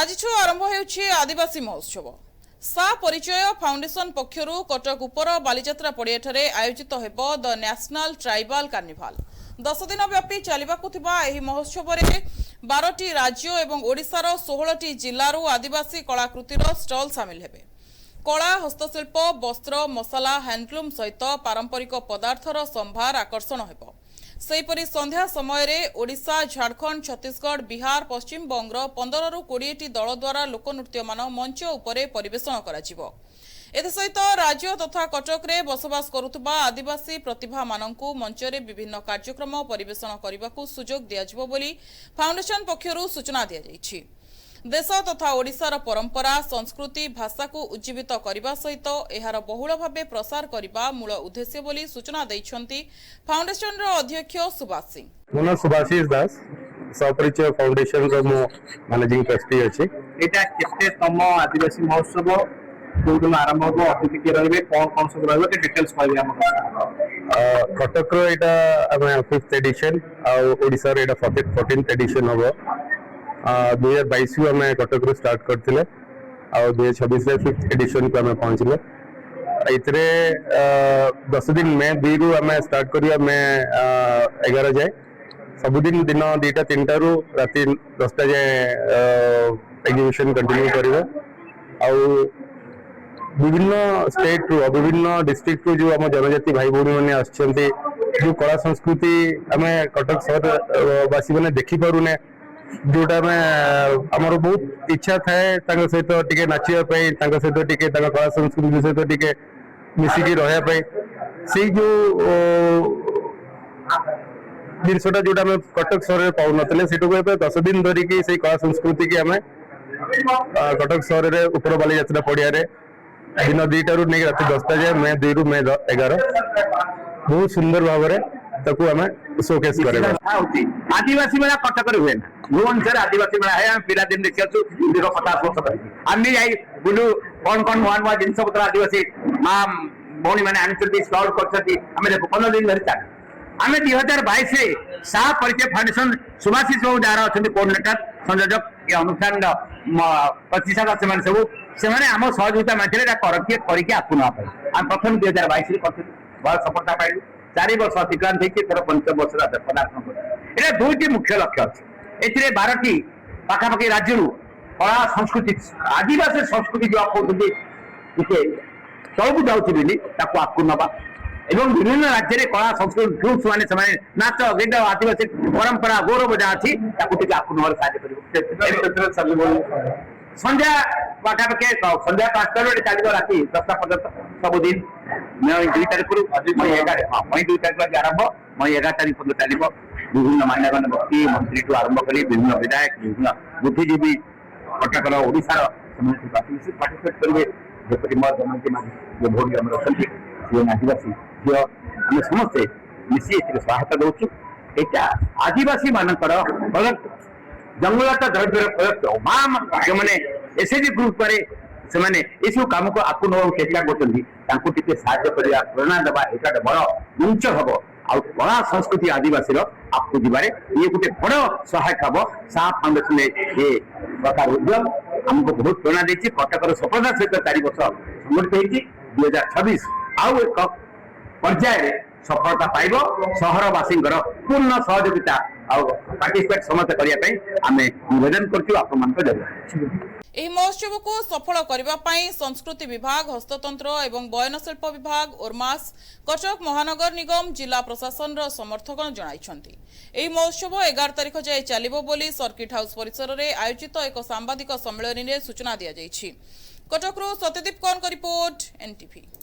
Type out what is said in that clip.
आज आरंभ होउछि आदिवासी महोत्सव। सा परिचय फाउंडेशन पक्षरु कटक उपर बालीजात्रा पड़ियाठारे आयोजित हेब द नेशनल ट्राइबल कार्निभाल। 10 दिन व्यापी चलिबाकु थिबा एही महोत्सव रे 12टी राज्य एवं ओडिशार 16टी जिल्लारू आदिवासी कलाकृतिर स्टॉल सामिल हेबे। कला, हस्तशिल्प, वस्त्र, मसाला, हैंडलूम सहित पारंपरिक पदार्थर संभार आकर्षण हेबो। सेहीपरि संध्या समय रे ओडिशा, झारखंड, छत्तीसगढ़, बिहार, पश्चिम बंगर 15 रु 20टी दल द्वारा लोकनृत्य मान मंच उपरे परिवेषण कराजिवो। एसहित राज्य तथा कटक रे बसवास करुथबा आदिवासी प्रतिभा माननकु मंच रे विभिन्न कार्यक्रम परिवेषण करबाकू सुजोग दियाजिवो बोली फाउंडेशन पक्षरु सूचना दिया जायछि। देश तथा ओडिशार परंपरा, संस्कृति, भाषा को उज्जीवित करने सहित एहार बहुल भावे प्रसार करने मूल उद्देश्य बोली सूचना दैछंती फाउंडेशन अध्यक्ष सुभाष सिंह। मोना सुभाषिष दास सपरिचय फाउंडेशन रो मो मैनेजिंग ट्रस्टी अछि। एटा केतेतम आदिवासी महोत्सव कोन आरंभ हो अतिथि के रहबे कोन सब रहबे के डिटेल्स कहबे हम कटक रो एटा हम 5th एडिशन आ ओडिसा रो एटा 14th एडिशन होबो। 2022 को हमें कटक रो स्टार्ट करथिले आ 2026 रे 5th एडिशन को हमें पहुंचले। इतरे 10 दिन में 2 रु हमें स्टार्ट करिया में 11 जाए सबुदिन दिन 2टा 3टा रु राति 10टा जाए एग्जीबिशन कंटिन्यू करिवे। आ विभिन्न स्टेट रू विभिन्न डिस्ट्रिक्ट रू जो आम जनजाति भाई भौणी मैंने आछंती जो कला संस्कृति आम कटक शहर वासी मैंने देखि पारुने जोटा आमर बहुत इच्छा थाए सहित टिके नाचिया सहित टिके कला संस्कृति सहित टिके मिसिकी रहा से जो जिनसटा जोटा आम कटक सहर में पाऊन 10 दिन धरिकी से कला संस्कृति की आम कटक सहर में उपर बालीजात्रा पड़िया दिन 2टा रु नहीं रात 10टा जाए मैं 2 रु मैं 11 बहुत सुंदर भाव में शोकेस करेगा। आदिवासी मेला कटक हुए ना भुवनेश्वर आदिवासी मेला है पिला दिन देखी 50 वर्ष आम जाई बुलू कौन कौन नुआ नुआ जिन आदिवासी माँ भौणी मैंने आनी स्टॉल कर 15 दिन धरी चल आम 2022 सा परिचय फाउंडेशन सुभाषिष बाबू जार अच्छा कोऑर्डिनेटर संयोजक ये अनुष्ठान प्रतिष्ठा से आम सहयोगिता माध्यम करके आपको ना आम प्रथम 2022 बहुत सफलता पाइलु। 4 वर्ष अतिक्रांत होकर 5 वर्ष पदार्पण कर 2टी मुख्य लक्ष्य अच्छे ए 12टी पाखापाखि राज्य कला संस्कृति आदिवासी संस्कृति जो आप तौक जाऊँ आपको नवा एवं विभिन्न राज्य में कला संस्कृति ग्रुप्स माने नाच गीत आदिवासी परंपरा गौरव जहाँ अच्छी आपको नवा साहय संध्या पाखापाखि संध्या 5टा चलो राति 10टा पर्यटन सबुदिन मई 2 तारीख मई 2 तारीख आरंभ मई 11 तारीख पर्यटन चलो विभिन्न मान्यगण्य व्यक्ति मंत्री ठू आरंभ कर विभिन्न विधायक विभिन्न बुद्धिजीवी कटकर ओडार पार्टिसिपेट करेंगे जपरी जो भोगी आम अच्छा आदिवासी झील आम समस्ते मिसी सहायता दौचु। यहाँ आदिवासी मानकर प्रोडक्ट जंगलात द्रव्यर प्रोडक्ट जो मैंने एसएचजी ग्रुप से सब कम को आपको नवा चेष्टा कर प्रेरणा देवा एक बड़ मंच हम आ कला संस्कृति आदिवासी आपको जीवार ये गोटे बड़ सहायक हम सा फाउंडेशन ये प्रकार उद्यम आमको बहुत प्रेरणा देती कटकर सफलता सहित 4 वर्ष संगठित हो 2026 आउ एक पर्याय सफलता पाइब सहरवासी पूर्ण सहयोगिता पार्टिसिपेट समस्त करने निवेदन कर एही महोत्सव को सफल करबा पई संस्कृति विभाग, हस्ततंत्र एवं बयनशिल्प विभाग, ओरमास, कटक महानगर निगम, जिला प्रशासन रो समर्थकन जणाइछंती। एही महोत्सव 11 तारिख जाय चलिबो बोली सर्किट हाउस परिसर रे आयोजित एक सांबादिक सम्मेलन रे सूचना दिया जायछि। कटक रो सत्यदीप कौन का रिपोर्ट, एनटीवी।